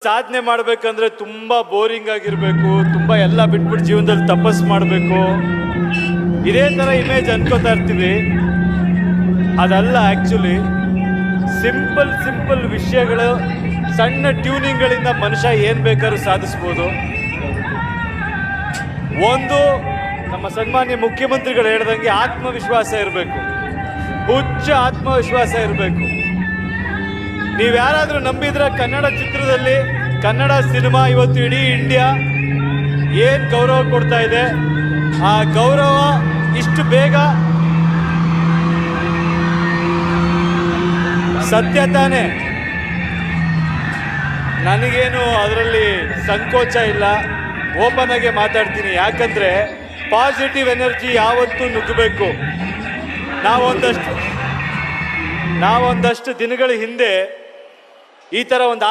ಸಾಧನೆ ಮಾಡ್ಬೇಕಂದ್ರೆ ತುಂಬಾ ಬೋರಿಂಗ್ ಆಗಿರ್ಬೇಕು, ತುಂಬಾ ಎಲ್ಲ ಬಿಟ್ಬಿಟ್ಟು ಜೀವನದಲ್ಲಿ ತಪಸ್ ಮಾಡಬೇಕು, ಇದೇ ತರ ಇಮೇಜ್ ಅನ್ಕೋತಾ ಇರ್ತೀವಿ. ಅದಲ್ಲ, ಆಕ್ಚುಲಿ ಸಿಂಪಲ್ ಸಿಂಪಲ್ ವಿಷಯಗಳು, ಸಣ್ಣ ಟ್ಯೂನಿಂಗ್ಗಳಿಂದ ಮನುಷ್ಯ ಏನ್ ಬೇಕಾದ್ರೂ ಸಾಧಿಸ್ಬೋದು. ಒಂದು, ನಮ್ಮ ಸನ್ಮಾನ್ಯ ಮುಖ್ಯಮಂತ್ರಿಗಳು ಹೇಳ್ದಂಗೆ ಆತ್ಮವಿಶ್ವಾಸ ಇರಬೇಕು, ಹುಚ್ಚ ಆತ್ಮವಿಶ್ವಾಸ ಇರಬೇಕು. ನೀವ್ಯಾರಾದ್ರೂ ನಂಬಿದ್ರೆ ಕನ್ನಡ ಚಿತ್ರದಲ್ಲಿ, ಕನ್ನಡ ಸಿನಿಮಾ ಇವತ್ತು ಇಡೀ ಇಂಡಿಯಾ ಏನ್ ಗೌರವ ಕೊಡ್ತಾ ಇದೆ, ಆ ಗೌರವ ಇಷ್ಟು ಬೇಗ ಸತ್ಯ ತಾನೆ. ನನಗೇನು ಅದರಲ್ಲಿ ಸಂಕೋಚ ಇಲ್ಲ, ಓಪನ್ ಆಗಿ ಮಾತಾಡ್ತೀನಿ. ಯಾಕಂದ್ರೆ ಪಾಸಿಟಿವ್ ಎನರ್ಜಿ ಯಾವತ್ತೂ ನುಗ್ಗಬೇಕು. ನಾವೊಂದಷ್ಟು ದಿನಗಳ ಹಿಂದೆ ಈ ತರ ಒಂದು